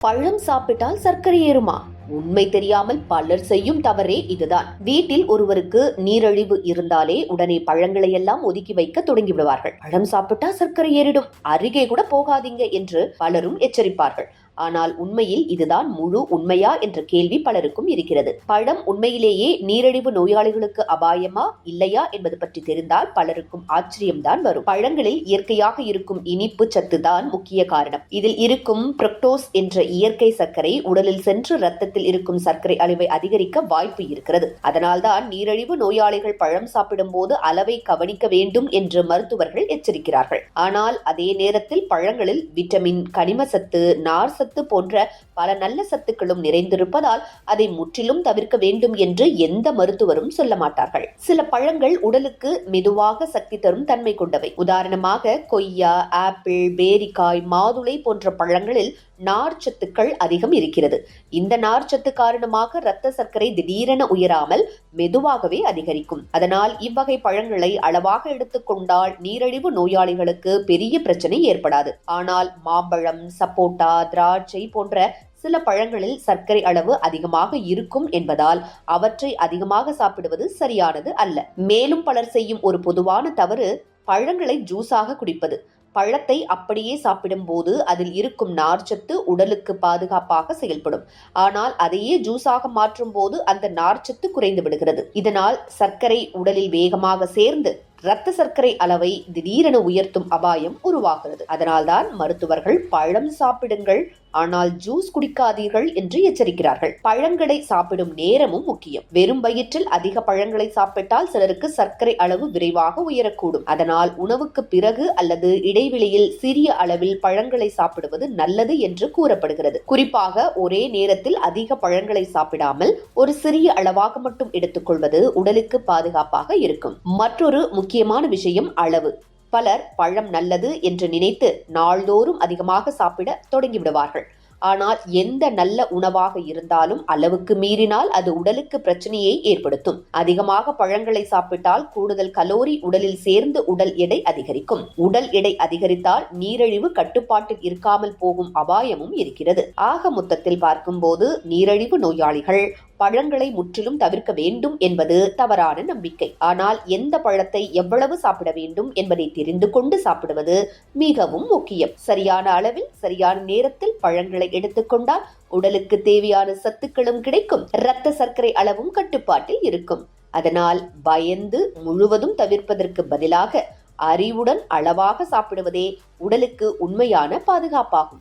பழம் சாப்பிட்டால் சர்க்கரை ஏறுமா? உண்மை தெரியாமல் பலர் செய்யும் தவறே இதுதான். வீட்டில் ஒருவருக்கு நீரிழிவு இருந்தாலே உடனே பழங்களை எல்லாம் ஒதுக்கி வைக்க தொடங்கி விடுவார்கள். பழம் சாப்பிட்டா சர்க்கரை ஏறிடும், அருகே கூட போகாதீங்க என்று பலரும் எச்சரிப்பார்கள். ஆனால் உண்மையில் இதுதான் முழு உண்மையா என்ற கேள்வி பலருக்கும் இருக்கிறது. பழம் உண்மையிலேயே நீரிழிவு நோயாளிகளுக்கு அபாயமா இல்லையா என்பது பற்றி தெரிந்தால் பலருக்கும் ஆச்சரியம்தான் வரும். பழங்களில் இயற்கையாக இருக்கும் இனிப்பு சத்து தான் முக்கிய காரணம். இதில் இருக்கும் பிரக்டோஸ் என்ற இயற்கை சர்க்கரை உடலில் சென்று ரத்தத்தில் இருக்கும் சர்க்கரை அளவை அதிகரிக்க வாய்ப்பு இருக்கிறது. அதனால்தான் நீரிழிவு நோயாளிகள் பழம் சாப்பிடும் போது அளவை கவனிக்க வேண்டும் என்று மருத்துவர்கள் எச்சரிக்கிறார்கள். ஆனால் அதே நேரத்தில் பழங்களில் விட்டமின், கனிம சத்து, நார் சத்து போன்ற பல நல்ல சத்துக்களும் நிறைந்திருப்பதால் அதை முற்றிலும் தவிர்க்க வேண்டும் என்று எந்த மருத்துவரும் சொல்ல மாட்டார்கள். சில பழங்கள் உடலுக்கு மெதுவாக சக்தி தரும் தன்மை கொண்டவை. உதாரணமாக கொய்யா, ஆப்பிள், பேரிக்காய், மாதுளை போன்ற பழங்களில் நார்ச்சத்துக்கள் அதிகம் இருக்கிறது. இந்த நார்ச்சத்து காரணமாக இரத்த சர்க்கரை திடீரென உயராமல் மெதுவாகவே அதிகரிக்கும். அதனால் இவ்வகை பழங்களை அளவாக எடுத்துக்கொண்டால் நீரிழிவு நோயாளிகளுக்கு பெரிய பிரச்சனை ஏற்படாது. ஆனால் மாம்பழம், சப்போட்டா, திராட்சை போன்ற சில பழங்களில் சர்க்கரை அளவு அதிகமாக இருக்கும் என்பதால் அவற்றை அதிகமாக சாப்பிடுவது சரியானது அல்ல. மேலும் பலர் செய்யும் ஒரு பொதுவான தவறு பழங்களை ஜூஸாக குடிப்பது. பழத்தை அப்படியே சாப்பிடும் போது அதில் இருக்கும் நார்ச்சத்து உடலுக்கு பாதுகாப்பாக செயல்படும். ஆனால் அதையே ஜூஸாக மாற்றும் போது அந்த நார்ச்சத்து குறைந்து விடுகிறது. இதனால் சர்க்கரை உடலில் வேகமாக சேர்ந்து இரத்த சர்க்கரை அளவை திடீரென உயர்த்தும் அபாயம் உருவாகிறது. அதனால்தான் மருத்துவர்கள் பழம் சாப்பிடுங்கள், ஆனால் ஜூஸ் குடிக்காதீர்கள் என்று எச்சரிக்கிறார்கள். பழங்களை சாப்பிடும் நேரமும் முக்கியம். வெறும் வயிற்றில் அதிக பழங்களை சாப்பிட்டால் சிலருக்கு சர்க்கரை அளவு விரைவாக உயரக்கூடும். அதனால் உணவுக்கு பிறகு அல்லது இடைவெளியில் சிறிய அளவில் பழங்களை சாப்பிடுவது நல்லது என்று கூறப்படுகிறது. குறிப்பாக ஒரே நேரத்தில் அதிக பழங்களை சாப்பிடாமல் ஒரு சிறிய அளவாக மட்டும் எடுத்துக்கொள்வது உடலுக்கு பாதுகாப்பாக இருக்கும். மற்றொரு முக்கியமான விஷயம் அளவு. பலர் பழம் நல்லது என்று நினைத்து நாள்தோறும் அதிகமாக சாப்பிட தொடங்கிவிடுவார்கள். ஆனால் எந்த நல்ல உணவாக இருந்தாலும் அளவுக்கு மீறினால் அது உடலுக்கு பிரச்சனையை ஏற்படுத்தும். அதிகமாக பழங்களை சாப்பிட்டால் கூடுதல் கலோரி உடலில் சேர்ந்து உடல் எடை அதிகரிக்கும். உடல் எடை அதிகரித்தால் நீரிழிவு கட்டுப்பாட்டில் இருக்காமல் போகும் அபாயமும் இருக்கிறது. ஆக மொத்தத்தில் பார்க்கும்போது நீரிழிவு நோயாளிகள் பழங்களை முற்றிலும் தவிர்க்க வேண்டும் என்பது தவறான நம்பிக்கை. ஆனால் எந்த பழத்தை எவ்வளவு சாப்பிட வேண்டும் என்பதை தெரிந்து கொண்டு சாப்பிடுவது மிகவும் முக்கியம். சரியான அளவில் சரியான நேரத்தில் பழங்களை எடுத்துக்கொண்டால் உடலுக்கு தேவையான சத்துக்களும் கிடைக்கும், இரத்த சர்க்கரை அளவும் கட்டுப்பாட்டில் இருக்கும். அதனால் பயந்து முழுவதும் தவிர்ப்பதற்கு பதிலாக அறிவுடன் அளவாக சாப்பிடுவதே உடலுக்கு உண்மையான பாதுகாப்பாகும்.